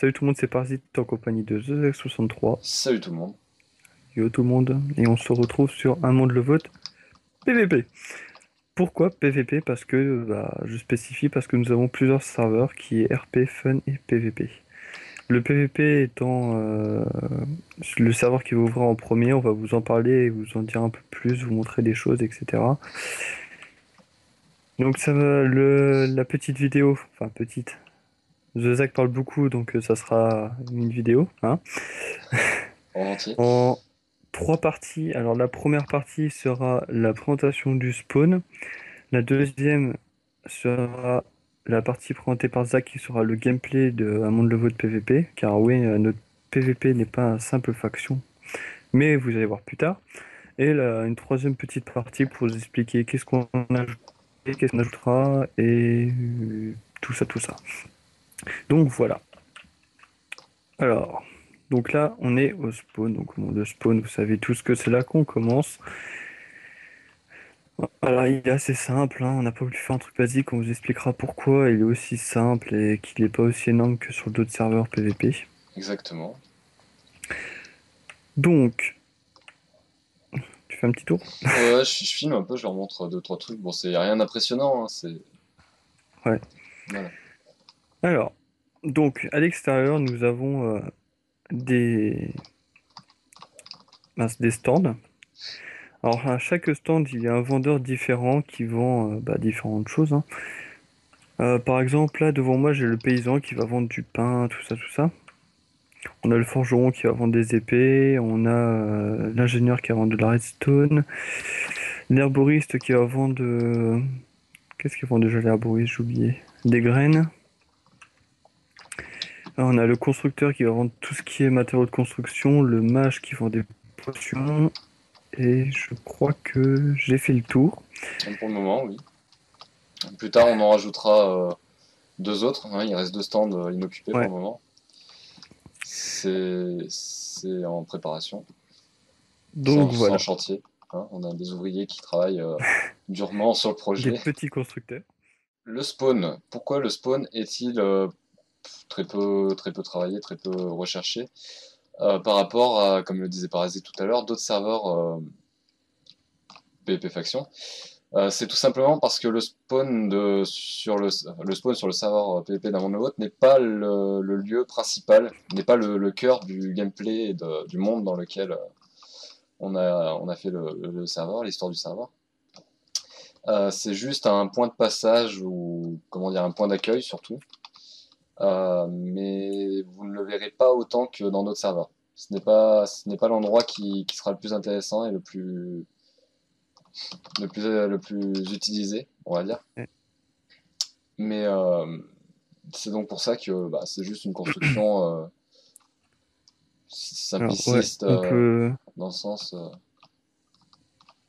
Salut tout le monde, c'est Parasite en compagnie de TheZack63. Salut tout le monde. Yo tout le monde, et on se retrouve sur Un monde le vote PVP. Pourquoi PVP? Parce que, je spécifie, parce que nous avons plusieurs serveurs qui est RP, Fun et PVP. Le PVP étant le serveur qui va ouvrir en premier, on va vous en parler et vous en dire un peu plus, vous montrer des choses, etc. Donc ça va, la petite vidéo, enfin petite, TheZack parle beaucoup, donc ça sera une vidéo, hein. En entier. En trois parties. Alors la première partie sera la présentation du spawn. La deuxième sera la partie présentée par Zach qui sera le gameplay de Un monde le vote PVP. Car oui, notre PVP n'est pas un simple faction, mais vous allez voir plus tard. Et une troisième petite partie pour vous expliquer qu'est-ce qu'on ajoute, qu'est-ce qu'on ajoutera et tout ça, tout ça. Donc voilà. Alors, donc là, on est au spawn. Donc bon, le spawn, vous savez tous que c'est là qu'on commence. Alors, il est assez simple, hein. On n'a pas voulu faire un truc basique, on vous expliquera pourquoi il est aussi simple et qu'il n'est pas aussi énorme que sur d'autres serveurs PvP. Exactement. Donc, tu fais un petit tour? Ouais, je filme un peu, je leur montre deux, trois trucs. Bon, c'est rien d'impressionnant, hein, c'est. Ouais. Voilà. Alors, donc à l'extérieur, nous avons des... des stands. Alors, à chaque stand, il y a un vendeur différent qui vend différentes choses, hein. Par exemple, là, devant moi, j'ai le paysan qui va vendre du pain, tout ça, tout ça. On a le forgeron qui va vendre des épées, on a l'ingénieur qui va vendre de la redstone, l'herboriste qui va vendre... Qu'est-ce qu'ils vend déjà l'herboriste? J'ai oublié. Des graines. On a le constructeur qui va vendre tout ce qui est matériaux de construction, le mage qui vend des potions, et je crois que j'ai fait le tour. Pour le moment, oui. Plus tard, on en rajoutera deux autres, hein. Il reste deux stands inoccupés pour Ouais, le moment. C'est en préparation. C'est donc en voilà, chantier, hein. On a des ouvriers qui travaillent durement sur le des projet. petits constructeurs. Le spawn. Pourquoi le spawn est-il très peu travaillé, très peu recherché par rapport à, comme le disait Parasite tout à l'heure, d'autres serveurs PvP Faction. C'est tout simplement parce que le spawn sur le serveur PvP d'un monde ou n'est pas le lieu principal, n'est pas le cœur du gameplay et du monde dans lequel on a fait le serveur, l'histoire du serveur. C'est juste un point de passage ou comment dire un point d'accueil surtout. Mais vous ne le verrez pas autant que dans d'autres serveurs. Ce n'est pas l'endroit qui sera le plus intéressant et le plus utilisé, on va dire. Ouais. Mais c'est donc pour ça que bah, c'est juste une construction Alors ouais, simpliciste dans le sens.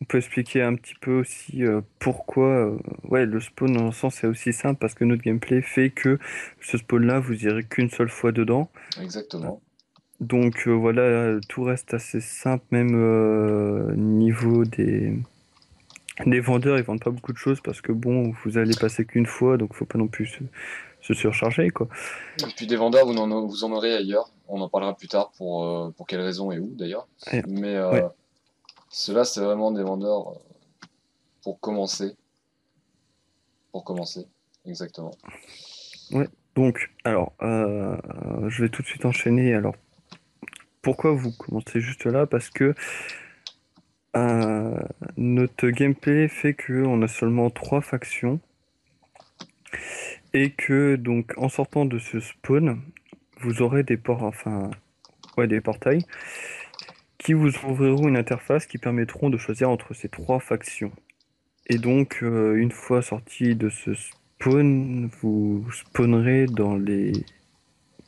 on peut expliquer un petit peu aussi pourquoi ouais, le spawn dans un sens est aussi simple parce que notre gameplay fait que ce spawn là vous irez qu'une seule fois dedans. Exactement. Donc voilà, tout reste assez simple, même niveau des vendeurs, ils vendent pas beaucoup de choses parce que bon, vous allez passer qu'une fois, donc faut pas non plus se surcharger, quoi. Et puis des vendeurs, vous en aurez ailleurs. On en parlera plus tard pour quelles raisons et où d'ailleurs. Et- Mais ouais, ceux-là, c'est vraiment des vendeurs pour commencer. Pour commencer, exactement. ouais. Donc, alors, je vais tout de suite enchaîner. Alors, pourquoi vous commencez juste là? Parce que euh, notre gameplay fait que on a seulement trois factions et que donc en sortant de ce spawn, vous aurez des ports, enfin, ouais, des portails qui vous ouvriront une interface qui permettront de choisir entre ces trois factions. Et donc, une fois sorti de ce spawn, vous spawnerez dans les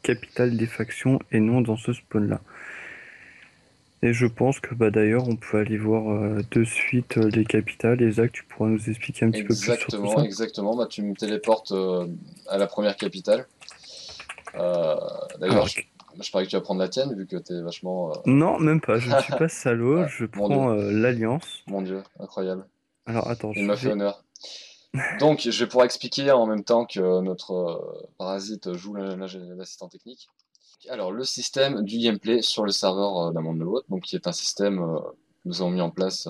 capitales des factions et non dans ce spawn-là. Et je pense que d'ailleurs, on peut aller voir de suite les capitales. Et Zach, tu pourras nous expliquer un petit peu plus sur tout Exactement, ça. exactement. Bah, tu me téléportes à la première capitale. Euh, D'ailleurs, Alors, je parie que tu vas prendre la tienne vu que t'es vachement. non, même pas. Je ne suis pas salaud. Ouais, Je mon dieu, prends l'Alliance. mon dieu, incroyable. Alors, attends, Il je m'a fait vais. honneur. Donc, je vais pouvoir expliquer en même temps que notre parasite joue l'assistant technique. Alors, le système du gameplay sur le serveur d'un monde de l'autre, donc qui est un système que nous avons mis en place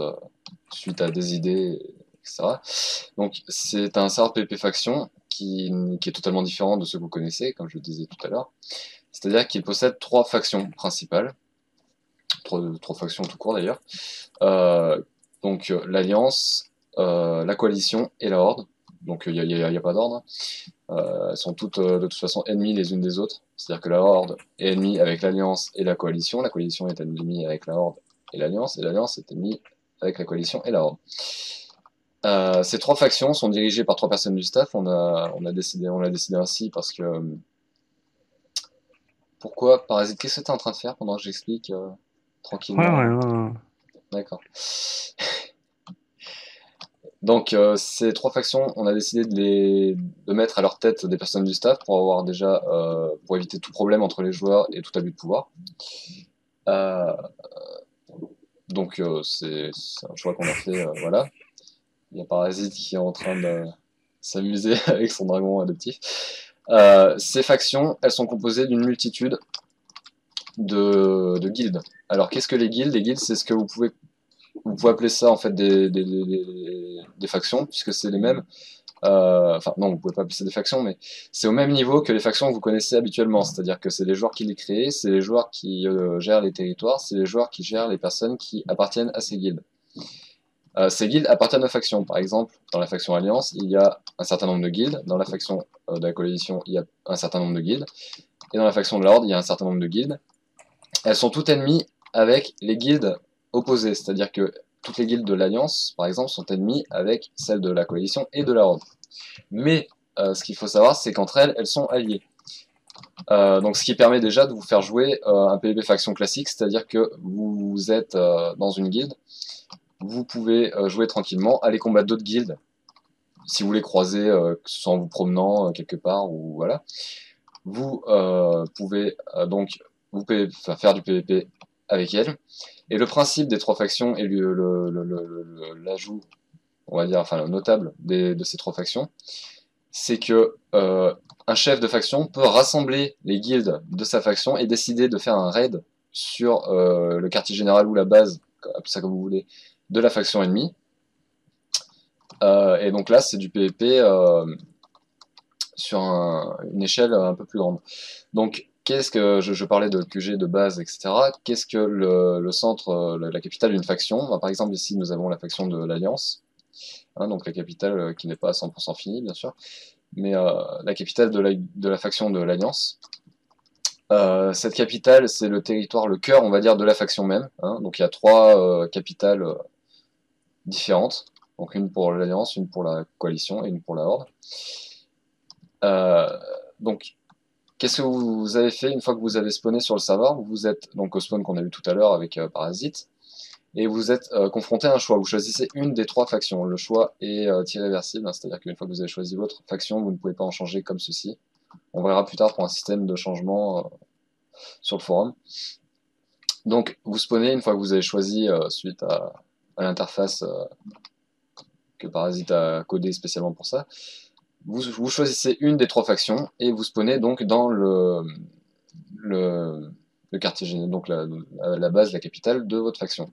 suite à des idées, etc. Donc, c'est un serveur PvP faction qui est totalement différent de ce que vous connaissez, comme je le disais tout à l'heure. C'est-à-dire qu'il possède trois factions principales, trois factions tout court d'ailleurs. Euh, donc, l'Alliance, la Coalition et la Horde. Donc, il n'y a pas d'ordre. Elles sont toutes de toute façon ennemies les unes des autres. C'est-à-dire que la Horde est ennemie avec l'Alliance et la Coalition est ennemie avec la Horde et l'Alliance est ennemie avec la Coalition et la Horde. Ces trois factions sont dirigées par trois personnes du staff. On l'a décidé ainsi parce que... Pourquoi, Parasite, qu'est-ce que tu es en train de faire pendant que j'explique Ouais, tranquillement? rien. D'accord. Donc ces trois factions, on a décidé de mettre à leur tête des personnes du staff pour avoir déjà pour éviter tout problème entre les joueurs et tout abus de pouvoir. Euh, donc c'est un choix qu'on a fait, voilà. Il y a Parasite qui est en train de s'amuser avec son dragon adoptif. Ces factions, elles sont composées d'une multitude de guildes. Alors qu'est-ce que les guildes? Les guildes, c'est ce que vous pouvez appeler ça en fait des factions, puisque c'est les mêmes. Enfin, non, vous pouvez pas appeler ça des factions, mais c'est au même niveau que les factions que vous connaissez habituellement. C'est-à-dire que c'est les joueurs qui les créent, c'est les joueurs qui gèrent les territoires, c'est les joueurs qui gèrent les personnes qui appartiennent à ces guildes. Ces guildes appartiennent aux factions. Par exemple, dans la faction Alliance, il y a un certain nombre de guildes. Dans la faction de la Coalition, il y a un certain nombre de guildes. Et dans la faction de la Horde, il y a un certain nombre de guildes. Elles sont toutes ennemies avec les guildes opposées. C'est-à-dire que toutes les guildes de l'Alliance, par exemple, sont ennemies avec celles de la Coalition et de la Horde. Mais ce qu'il faut savoir, c'est qu'entre elles, elles sont alliées. Donc ce qui permet déjà de vous faire jouer un PvP faction classique, c'est-à-dire que vous êtes dans une guilde, vous pouvez jouer tranquillement, aller combattre d'autres guildes, si vous les croisez, que ce soit en vous promenant quelque part, ou voilà. Vous pouvez donc faire du PvP avec elles. Et le principe des trois factions et l'ajout, on va dire, enfin le notable de ces trois factions, c'est que un chef de faction peut rassembler les guildes de sa faction et décider de faire un raid sur le quartier général ou la base, appelez ça comme vous voulez, de la faction ennemie. Et donc là, c'est du PvP sur une échelle un peu plus grande. Donc, qu'est-ce que je parlais de QG, de base, etc. Qu'est-ce que le centre, la capitale d'une faction? Par exemple, ici, nous avons la faction de l'Alliance, hein, donc la capitale qui n'est pas à 100% finie, bien sûr, mais la capitale de la faction de l'Alliance. Cette capitale, c'est le territoire, le cœur, on va dire, de la faction même. Hein. Donc il y a trois capitales différentes. Donc une pour l'Alliance, une pour la Coalition et une pour la Horde. Donc qu'est-ce que vous avez fait une fois que vous avez spawné sur le serveur? Vous êtes donc au spawn qu'on a vu tout à l'heure avec Parasite. Et vous êtes confronté à un choix. Vous choisissez une des trois factions. Le choix est irréversible, hein, c'est-à-dire qu'une fois que vous avez choisi votre faction, vous ne pouvez pas en changer comme ceci. On verra plus tard pour un système de changement sur le forum. Donc vous spawnez une fois que vous avez choisi suite à l'interface que Parasite a codée spécialement pour ça. Vous choisissez une des trois factions et vous spawnez donc dans le quartier général, donc la base, la capitale de votre faction.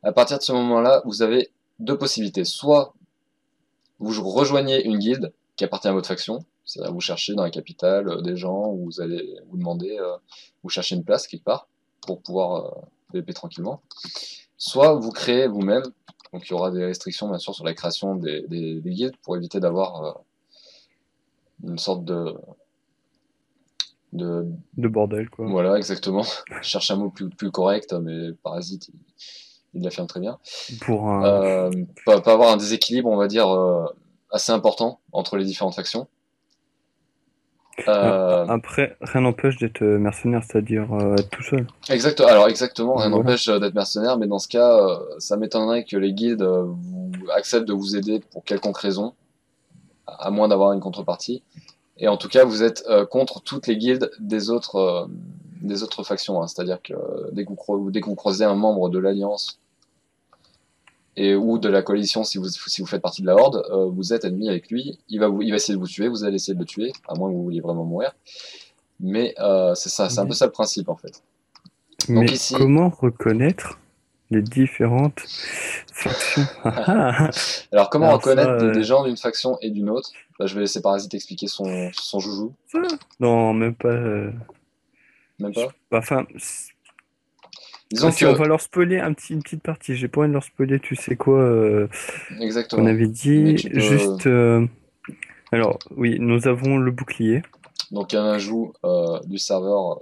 À partir de ce moment-là, vous avez deux possibilités. Soit vous rejoignez une guilde qui appartient à votre faction, c'est-à-dire vous cherchez dans la capitale des gens, où vous allez vous demander, vous cherchez une place quelque part pour pouvoir PvP tranquillement. Soit vous créez vous-même, donc il y aura des restrictions bien sûr sur la création des guildes pour éviter d'avoir une sorte De bordel, quoi. voilà, exactement. Je cherche un mot plus correct, mais Parasite, il l'affirme très bien. Pour un... Pas avoir un déséquilibre, on va dire, assez important entre les différentes factions. Après, rien n'empêche d'être mercenaire, c'est-à-dire être tout seul. Alors exactement, rien Donc voilà. n'empêche d'être mercenaire, mais dans ce cas, ça m'étonnerait que les guildes acceptent de vous aider pour quelconque raison, à moins d'avoir une contrepartie. Et en tout cas, vous êtes contre toutes les guildes des autres factions. Hein. C'est-à-dire que dès que vous croisez un membre de l'Alliance ou de la coalition, si vous faites partie de la Horde, vous êtes ennemi avec lui, il va essayer de vous tuer, vous allez essayer de le tuer, à moins que vous vouliez vraiment mourir. Mais c'est ça, c'est un peu Mais, ça le principe en fait. Donc mais ici, comment reconnaître les différentes factions? Ah ah. alors comment Alors ça, reconnaître des gens d'une faction et d'une autre? Bah, je vais laisser Parasite expliquer son joujou. ça, non, même pas. Même pas? Enfin, Disons si on que, va leur spoiler une petite partie, j'ai pas envie de leur spoiler, tu sais quoi, qu'on exactement. avait Mais dit. tu peux. Juste, alors, oui, nous avons le bouclier. Donc un ajout du serveur.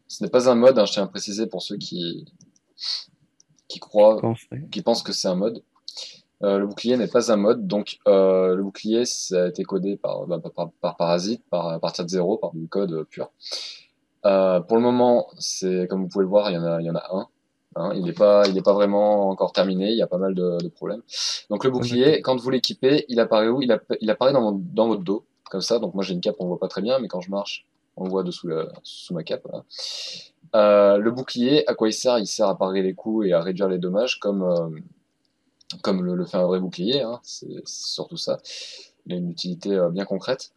Ce n'est pas un mode, hein, je tiens à préciser pour ceux qui Je croient, pense, oui. qui pensent que c'est un mode. Le bouclier n'est pas un mode, donc le bouclier ça a été codé par Parasite, à partir de zéro, par du code pur. Pour le moment, c'est comme vous pouvez le voir, il y en a un. Hein, il est pas vraiment encore terminé. Il y a pas mal de problèmes. Donc le On a que- bouclier, quand vous l'équipez, il apparaît où? Il apparaît dans votre dos, comme ça. Donc moi j'ai une cape, on voit pas très bien, mais quand je marche, on le voit sous ma cape. Voilà. Le bouclier, à quoi il sert? Il sert à parer les coups et à réduire les dommages, comme le fait un vrai bouclier. Hein, c'est surtout ça. Il a une utilité bien concrète.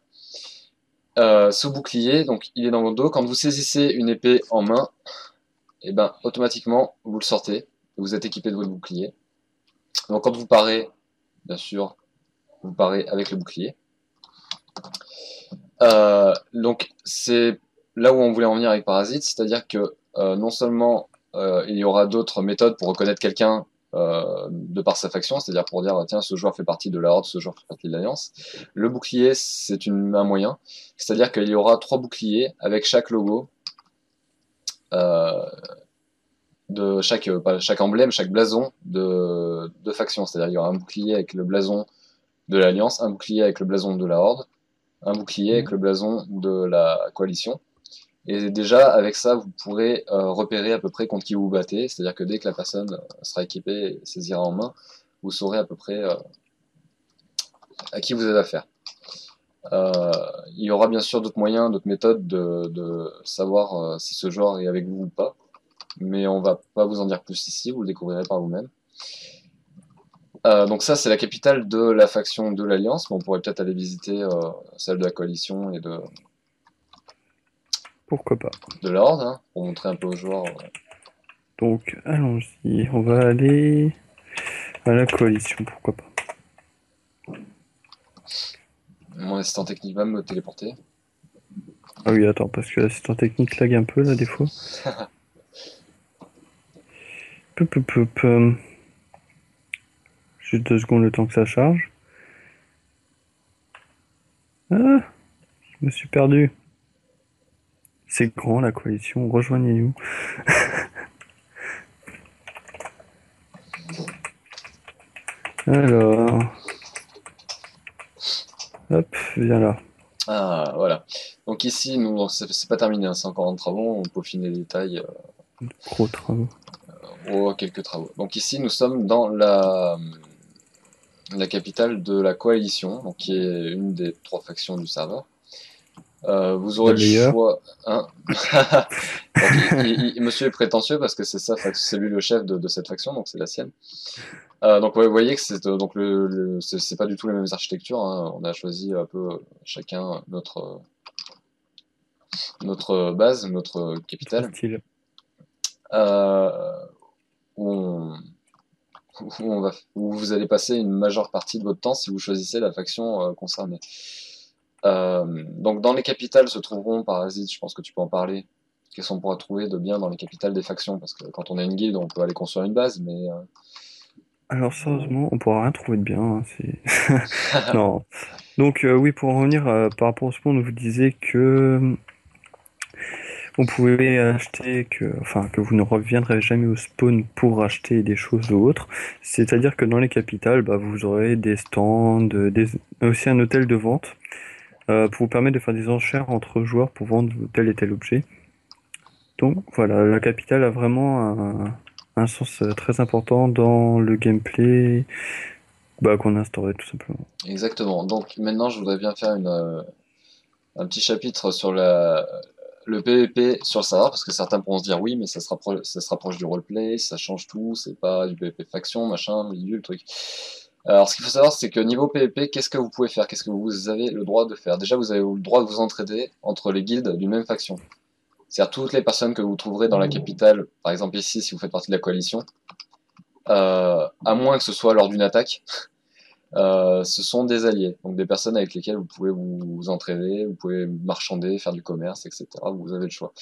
Ce bouclier, donc il est dans votre dos. Quand vous saisissez une épée en main, et ben automatiquement vous le sortez, vous êtes équipé de votre bouclier. Donc quand vous parez, bien sûr, vous parez avec le bouclier. Donc c'est là où on voulait en venir avec Parasite, c'est-à-dire que non seulement il y aura d'autres méthodes pour reconnaître quelqu'un de par sa faction, c'est-à-dire pour dire tiens ce joueur fait partie de la Horde, ce joueur fait partie de l'Alliance. Le bouclier c'est un moyen, c'est-à-dire qu'il y aura 3 boucliers avec chaque logo euh, de chaque emblème, chaque blason de faction. C'est-à-dire il y aura un bouclier avec le blason de l'Alliance, un bouclier avec le blason de la Horde, un bouclier avec le blason de la coalition. Et déjà, avec ça, vous pourrez repérer à peu près contre qui vous battez. C'est-à-dire que dès que la personne sera équipée et saisira en main, vous saurez à peu près à qui vous avez affaire. Euh, il y aura bien sûr d'autres moyens, d'autres méthodes de savoir si ce joueur est avec vous ou pas. Mais on va pas vous en dire plus ici, vous le découvrirez par vous-même. Donc ça, c'est la capitale de la faction de l'Alliance, mais on pourrait peut-être aller visiter celle de la coalition et Pourquoi pas. de la Horde, hein, pour montrer un peu aux joueurs. Donc, allons-y. On va aller à la coalition, pourquoi pas. Mon assistant technique va me téléporter. Ah oui, attends, parce que l'assistant technique lag un peu, là, des fois. Peu, peu, peu, peu. Juste 2 secondes le temps que ça charge. Ah, je me suis perdu. C'est grand, la coalition. Rejoignez-nous. Alors, hop, viens là. Ah, voilà. Donc ici, nous, c'est pas terminé, hein, c'est encore en travaux, on peaufine les détails, Gros travaux. quelques travaux. Donc ici, nous sommes dans la capitale de la coalition, donc qui est une des 3 factions du serveur. Vous La aurez le meilleure. choix, hein. Donc, monsieur est prétentieux parce que c'est lui le chef de cette faction, donc c'est la sienne. Donc ouais, vous voyez que c'est pas du tout les mêmes architectures. Hein. On a choisi un peu chacun notre base, notre Notre capitale, style. euh, où, on- où vous allez passer une majeure partie de votre temps si vous choisissez la faction concernée. Donc dans les capitales se trouveront, Parasite, je pense que tu peux en parler, qu'est-ce qu'on pourra trouver de bien dans les capitales des factions, parce que quand on a une guilde, on peut aller construire une base, mais Alors, sérieusement, on pourra rien trouver de bien, hein, non. Donc, oui, pour en revenir par rapport au spawn, on vous disait que on pouvait acheter enfin, que vous ne reviendrez jamais au spawn pour acheter des choses ou autres. C'est-à-dire que dans les capitales, bah, vous aurez des stands, aussi un hôtel de vente pour vous permettre de faire des enchères entre joueurs pour vendre tel et tel objet. Donc voilà, la capitale a vraiment un sens très important dans le gameplay bah, qu'on a instauré tout simplement. exactement. Donc maintenant, je voudrais bien faire un petit chapitre sur le PvP sur le serveur, parce que certains pourront se dire oui, mais ça se rapproche du roleplay, ça change tout, c'est pas du PvP faction, machin, milieu, le truc. Alors, ce qu'il faut savoir, c'est que niveau PvP, qu'est-ce que vous pouvez faire? Qu'est-ce que vous avez le droit de faire? Déjà, vous avez le droit de vous entraider entre les guildes d'une même faction. C'est-à-dire toutes les personnes que vous trouverez dans la capitale, par exemple ici, si vous faites partie de la coalition, à moins que ce soit lors d'une attaque, ce sont des alliés, donc des personnes avec lesquelles vous pouvez vous entraider, vous pouvez marchander, faire du commerce, etc. Vous avez le choix.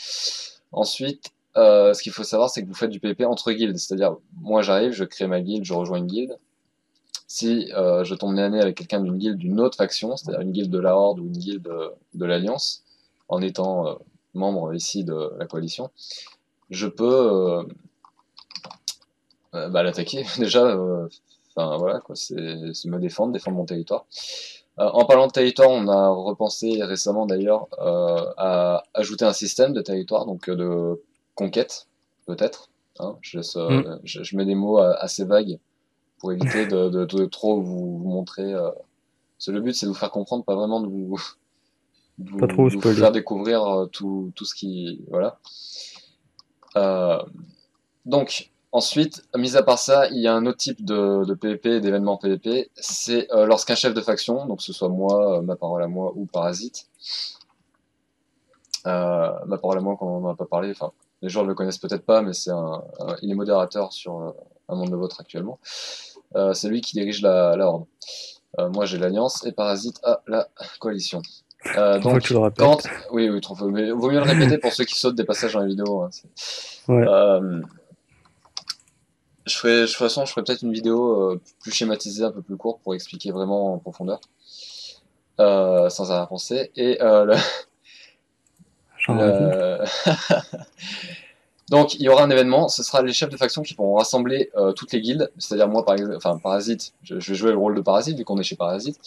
Ensuite, ce qu'il faut savoir, c'est que vous faites du PvP entre guildes, c'est-à-dire moi j'arrive, je crée ma guilde, je rejoins une guilde. Si je tombe nez à nez avec quelqu'un d'une guilde d'une autre faction, c'est-à-dire une guilde de la Horde ou une guilde de l'Alliance, en étant membre ici de la coalition, je peux l'attaquer déjà. Enfin voilà quoi, c'est me défendre, défendre mon territoire. En parlant de territoire, on a repensé récemment d'ailleurs à ajouter un système de territoire, donc de conquête peut-être. Hein, Hmm. je mets des mots assez vagues pour éviter de trop vous montrer. Parce que le but c'est de vous faire comprendre, pas vraiment Pas trop de vous faire spoiler. découvrir tout ce qui voilà. Euh, Donc, ensuite, mis à part ça, il y a un autre type de PvP, d'événement PvP, c'est lorsqu'un chef de faction, donc que ce soit moi, ma parole à moi ou Parasite, ma parole à moi quand on n'en a pas parlé, enfin, les gens ne le connaissent peut-être pas, mais il est modérateur sur un monde de vôtre actuellement. C'est lui qui dirige la Horde. Moi j'ai l'Alliance et Parasite a la Coalition. Trois fois que tu le Donc, répètes. oui, oui, trop, mais vaut mieux le répéter pour ceux qui sautent des passages dans la vidéo. Hein, Ouais. euh, de toute façon, je ferai peut-être une vidéo plus schématisée, un peu plus courte pour expliquer vraiment en profondeur, sans arrière-pensée. Et J'en rêve. le... donc, il y aura un événement. Ce sera les chefs de faction qui pourront rassembler toutes les guildes. C'est-à-dire moi, par exemple, enfin Parasite, je vais jouer le rôle de Parasite vu qu'on est chez Parasite.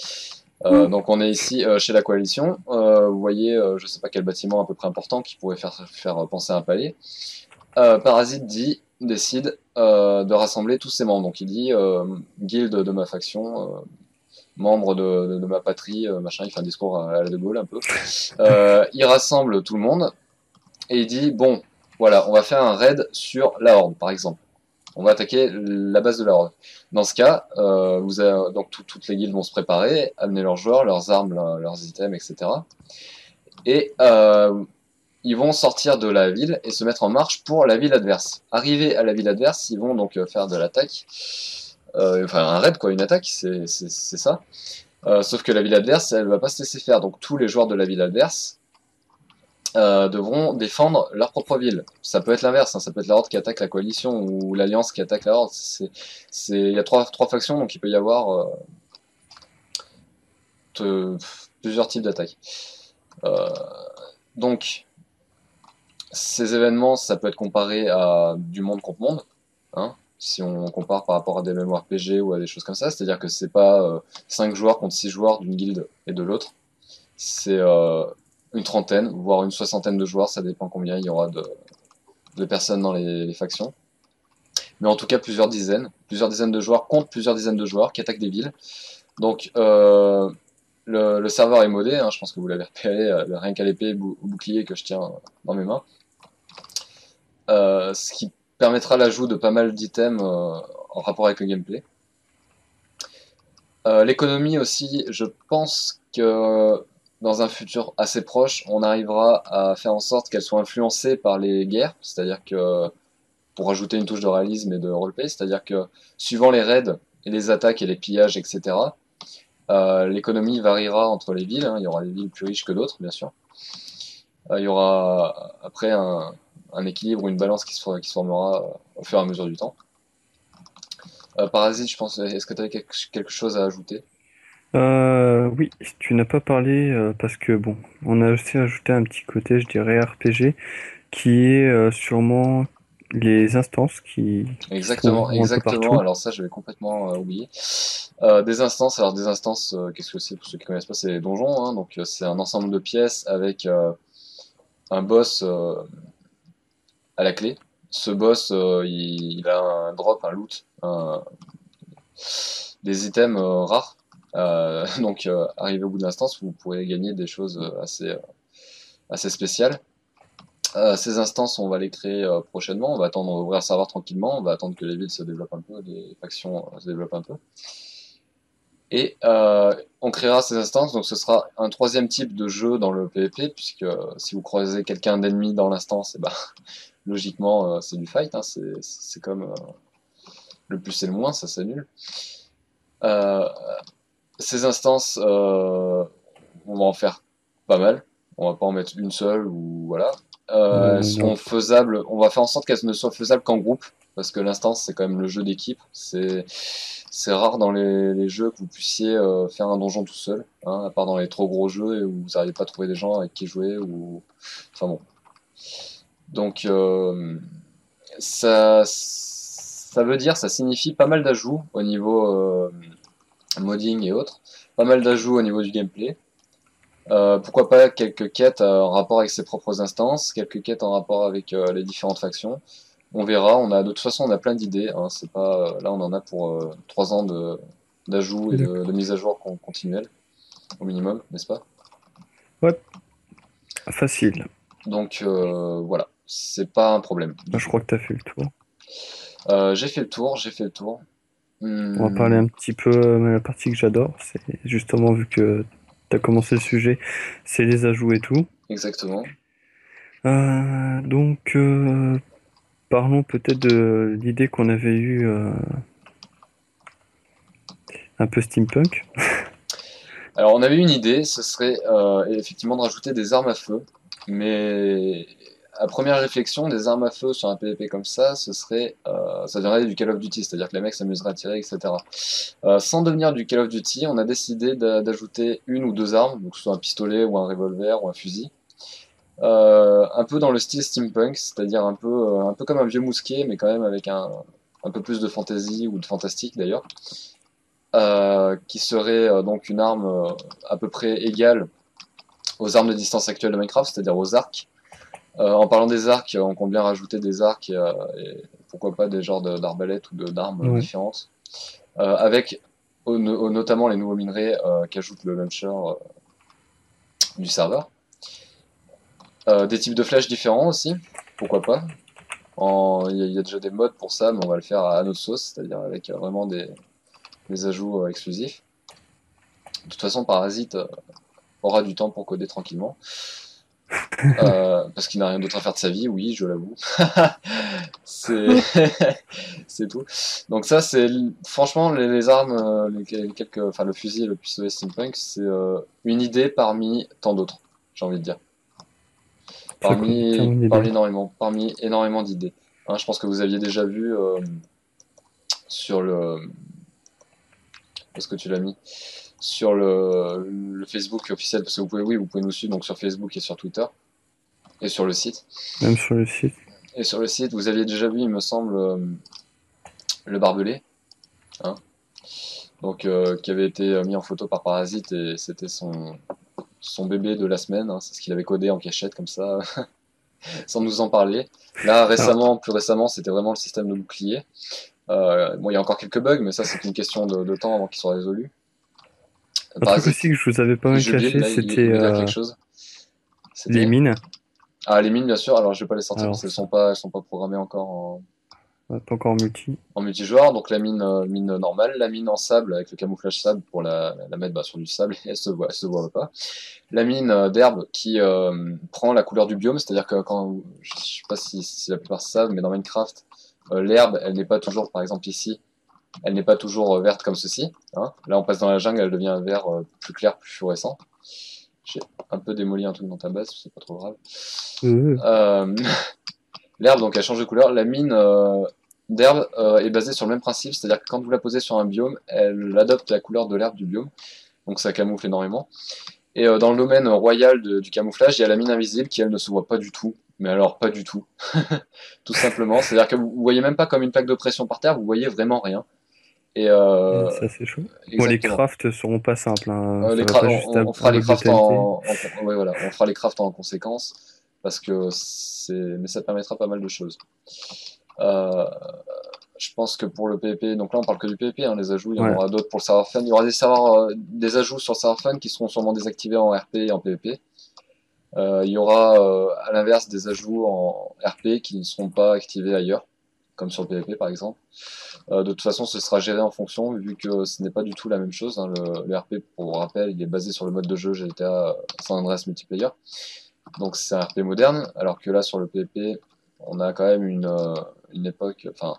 Donc, on est ici chez la coalition. Vous voyez, je sais pas quel bâtiment à peu près important qui pourrait faire penser à un palais. Parasite décide de rassembler tous ses membres. Donc il dit guilde de ma faction, membre de ma patrie, machin. Il fait un discours à la De Gaulle un peu. Il rassemble tout le monde et il dit bon, voilà, on va faire un raid sur la Horde, par exemple. On va attaquer la base de la Horde. Dans ce cas, donc toutes les guildes vont se préparer, amener leurs joueurs, leurs armes, leurs items, etc. Et ils vont sortir de la ville et se mettre en marche pour la ville adverse. Arrivés à la ville adverse, ils vont donc faire de l'attaque, enfin un raid quoi, une attaque, c'est ça. Sauf que la ville adverse, elle va pas se laisser faire. Donc tous les joueurs de la ville adverse devront défendre leur propre ville. Ça peut être l'inverse, hein, ça peut être la Horde qui attaque la coalition ou l'Alliance qui attaque la Horde. Il y a trois factions, donc il peut y avoir plusieurs types d'attaques. Euh, donc ces événements, ça peut être comparé à du monde contre monde, hein, si on compare par rapport à des MMORPG ou à des choses comme ça, c'est-à-dire que c'est pas 5 joueurs contre 6 joueurs d'une guilde et de l'autre, c'est une trentaine, voire une soixantaine de joueurs, ça dépend combien il y aura de personnes dans les factions. Mais en tout cas, plusieurs dizaines de joueurs contre plusieurs dizaines de joueurs qui attaquent des villes. Donc, le serveur est modé, hein, je pense que vous l'avez repéré, rien qu'à l'épée au bouclier que je tiens dans mes mains. Ce qui permettra l'ajout de pas mal d'items en rapport avec le gameplay. L'économie aussi, je pense que dans un futur assez proche, on arrivera à faire en sorte qu'elle soit influencée par les guerres, c'est-à-dire que pour ajouter une touche de réalisme et de roleplay, c'est-à-dire que suivant les raids et les attaques et les pillages, etc., l'économie variera entre les villes, hein, il y aura des villes plus riches que d'autres, bien sûr. Il y aura après un équilibre ou une balance qui se formera au fur et à mesure du temps. Parasite, je pense, est-ce que tu avais quelque chose à ajouter? Oui, tu n'as pas parlé parce que bon, on a aussi ajouté un petit côté, je dirais, RPG, qui est sûrement les instances qui Exactement, seront un peu exactement. partout. Alors ça, je vais complètement oublier. Des instances, alors des instances, qu'est-ce que c'est pour ceux qui connaissent pas, c'est les donjons, hein, donc c'est un ensemble de pièces avec un boss à la clé. Ce boss, il a un drop, un loot, des items rares. Donc, arrivé au bout de l'instance, vous pourrez gagner des choses assez spéciales. Ces instances, on va les créer prochainement. On va attendre d'ouvrir le serveur tranquillement. On va attendre que les villes se développent un peu, les factions se développent un peu. Et on créera ces instances, donc ce sera un troisième type de jeu dans le PvP, puisque si vous croisez quelqu'un d'ennemi dans l'instance, et ben, logiquement c'est du fight, hein, c'est comme le plus et le moins, ça s'annule. Euh, ces instances, on va en faire pas mal, on va pas en mettre une seule, ou voilà. Elles Non. seront faisables, on va faire en sorte qu'elles ne soient faisables qu'en groupe, parce que l'instance c'est quand même le jeu d'équipe, c'est rare dans les jeux que vous puissiez faire un donjon tout seul, hein, à part dans les trop gros jeux et où vous n'arrivez pas à trouver des gens avec qui jouer, ou enfin bon. Donc ça veut dire, ça signifie pas mal d'ajouts au niveau modding et autres, pas mal d'ajouts au niveau du gameplay. Pourquoi pas quelques quêtes en rapport avec ses propres instances, quelques quêtes en rapport avec les différentes factions. On verra. De toute façon, on a plein d'idées, hein. C'est pas là, on en a pour 3 ans d'ajouts et D'accord. de mise à jour continuelle au minimum, n'est-ce pas? Ouais, facile. Donc voilà, c'est pas un problème Moi, du je tout. crois que tu as fait le tour. J'ai fait le tour, j'ai fait le tour. On va parler Hmm, un petit peu de la partie que j'adore. C'est justement vu que tu as commencé le sujet, c'est les ajouts et tout. exactement. Donc, parlons peut-être de l'idée qu'on avait eue un peu steampunk. Alors on avait une idée, ce serait effectivement de rajouter des armes à feu, mais à première réflexion, des armes à feu sur un PvP comme ça deviendrait du Call of Duty, c'est-à-dire que les mecs s'amuseraient à tirer, etc. Sans devenir du Call of Duty, on a décidé d'ajouter une ou deux armes, donc que ce soit un pistolet ou un revolver ou un fusil, un peu dans le style steampunk, c'est-à-dire un peu comme un vieux mousquet, mais quand même avec un peu plus de fantasy ou de fantastique d'ailleurs, qui serait donc une arme à peu près égale aux armes de distance actuelles de Minecraft, c'est-à-dire aux arcs. En parlant des arcs, on compte bien rajouter des arcs et pourquoi pas des genres d'arbalètes ou d'armes Ouais. différentes, avec notamment les nouveaux minerais qu'ajoute le launcher du serveur. Des types de flèches différents aussi, pourquoi pas. Il y a déjà des mods pour ça, mais on va le faire à notre sauce, c'est-à-dire avec vraiment des ajouts exclusifs. De toute façon, Parasite aura du temps pour coder tranquillement. Parce qu'il n'a rien d'autre à faire de sa vie, oui, je l'avoue. c'est c'est tout. Donc ça, c'est franchement les armes, enfin le fusil et le pistolet steampunk, c'est une idée parmi tant d'autres, j'ai envie de dire. Ça contient mon idée. Parmi énormément d'idées. Hein, je pense que vous aviez déjà vu sur le, où est-ce que tu l'as mis? Sur le Facebook officiel, parce que vous pouvez nous suivre donc sur Facebook et sur Twitter et sur le site. Même sur le site. Et sur le site, vous aviez déjà vu, il me semble, le barbelé, hein, donc qui avait été mis en photo par Parasite et c'était son bébé de la semaine, hein, c'est ce qu'il avait codé en cachette comme ça, sans nous en parler. Là, Alors, plus récemment, c'était vraiment le système de bouclier. Bon, il y a encore quelques bugs, mais ça, c'est une question de temps avant qu'ils soient résolus. un truc aussi Parasite, que je vous avais pas mal Jubil, caché, là, c'était il veut dire quelque chose. les C'était mines. Ah, les mines, bien sûr. Alors, je vais pas les sortir parce Alors qu'ça, elles sont pas programmées encore pas encore en multi. en multijoueur. Donc, la mine normale, la mine en sable avec le camouflage sable pour la mettre sur du sable et elle se voit pas. La mine d'herbe qui prend la couleur du biome, c'est-à-dire que je sais pas si la plupart savent, mais dans Minecraft, l'herbe, elle n'est pas toujours, par exemple ici, elle n'est pas toujours verte comme ceci, hein. Là, on passe dans la jungle, elle devient un vert plus clair, plus fluorescent. J'ai un peu démoli un truc dans ta base, c'est pas trop grave. Euh, Euh, L'herbe, donc, elle change de couleur. La mine d'herbe est basée sur le même principe, c'est-à-dire que quand vous la posez sur un biome, elle adopte la couleur de l'herbe du biome, donc ça camoufle énormément. Et dans le domaine royal du camouflage, il y a la mine invisible qui, elle, ne se voit pas du tout. Mais alors, pas du tout. Tout simplement. C'est-à-dire que vous voyez même pas comme une plaque de pression par terre, vous voyez vraiment rien. Et ça c'est chaud. Bon, les exactement. crafts seront pas simples, hein. Ça va pas juste On un fera les bloc de crafts TNT. ouais, voilà, on fera les crafts en conséquence parce que mais ça permettra pas mal de choses. Euh, je pense que pour le PvP, donc là on parle que du PvP, hein, les ajouts, il y en Ouais. aura d'autres pour le serveur fun. Il y aura des ajouts sur le serveur fun qui seront sûrement désactivés en RP et en PvP. Il y aura à l'inverse des ajouts en RP qui ne seront pas activés ailleurs. comme sur le PvP par exemple. De toute façon, ce sera géré en fonction, vu que ce n'est pas du tout la même chose, hein. Le RP, pour rappel, il est basé sur le mode de jeu GTA San Andreas Multiplayer. Donc c'est un RP moderne, alors que là sur le PvP, on a quand même une époque, enfin,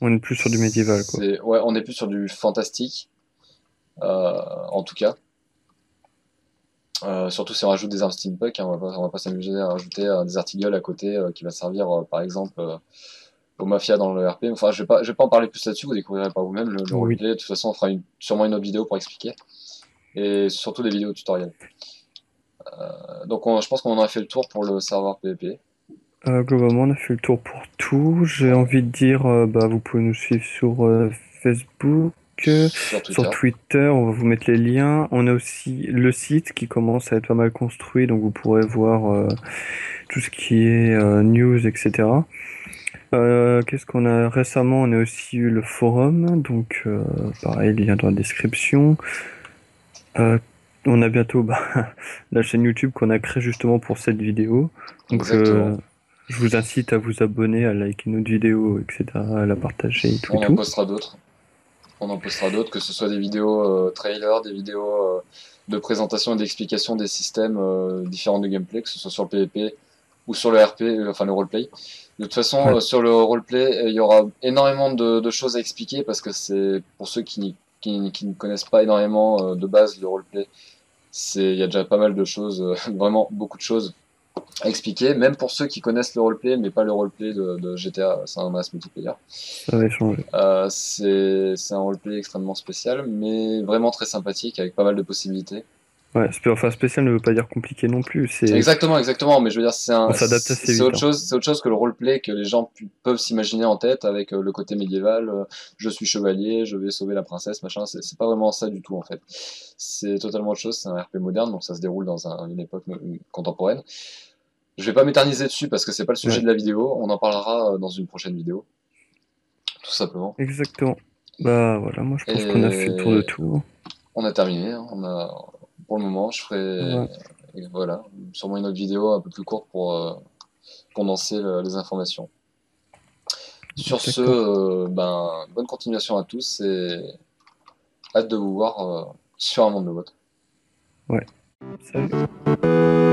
On est plus sur du médiéval, quoi. ouais, on est plus sur du fantastique, en tout cas. Surtout si on rajoute des armes steampunk, hein, on va pas s'amuser à rajouter des artilleuls à côté qui va servir par exemple aux mafias dans le RP. Enfin, je vais pas en parler plus là-dessus, vous découvrirez par vous-même le Oui. roleplay. De toute façon, on fera sûrement une autre vidéo pour expliquer, et surtout des vidéos tutoriels. Donc je pense qu'on en a fait le tour pour le serveur PvP. Globalement, on a fait le tour pour tout. J'ai Ouais. envie de dire, bah, vous pouvez nous suivre sur Facebook, Sur sur Twitter. Twitter, on va vous mettre les liens. On a aussi le site qui commence à être pas mal construit, donc vous pourrez voir tout ce qui est news, etc. Qu'est-ce qu'on a récemment? On a aussi eu le forum, donc pareil, lien dans la description. Euh, on a bientôt bah, la chaîne YouTube qu'on a créée justement pour cette vidéo. Donc Exactement. je vous incite à vous abonner, à liker notre vidéo, etc., à la partager et tout et On en tout. postera d'autres. On en postera d'autres, que ce soit des vidéos trailers, des vidéos de présentation et d'explication des systèmes différents de gameplay, que ce soit sur le PvP ou sur le RP, enfin le roleplay. De toute façon, Ouais, sur le roleplay, il y aura énormément de choses à expliquer parce que c'est pour ceux qui ne connaissent pas énormément de base le roleplay. Il y a déjà pas mal de choses, vraiment beaucoup de choses à expliquer, même pour ceux qui connaissent le roleplay, mais pas le roleplay de GTA San Andreas Multiplayer. ça va échanger. C'est un roleplay extrêmement spécial, mais vraiment très sympathique, avec pas mal de possibilités. Ouais, enfin spécial ne veut pas dire compliqué non plus, c'est Exactement, exactement, mais je veux dire, on s'adapte assez c'est vite, hein. c'est autre chose que le roleplay que les gens peuvent s'imaginer en tête avec le côté médiéval, je suis chevalier, je vais sauver la princesse, machin, c'est pas vraiment ça du tout en fait. C'est totalement autre chose, c'est un RP moderne, donc ça se déroule dans une époque contemporaine. Je vais pas m'éterniser dessus parce que c'est pas le sujet Ouais, de la vidéo, on en parlera dans une prochaine vidéo, tout simplement. exactement. Bah voilà, moi je pense qu'on a fait le tour de Et tout, hein. on a terminé, hein. Pour le moment, je ferai, Ouais, et voilà, sûrement une autre vidéo un peu plus courte pour condenser les informations. Sur ce, exactement. ben, bonne continuation à tous et hâte de vous voir sur un monde de vote. Ouais, salut.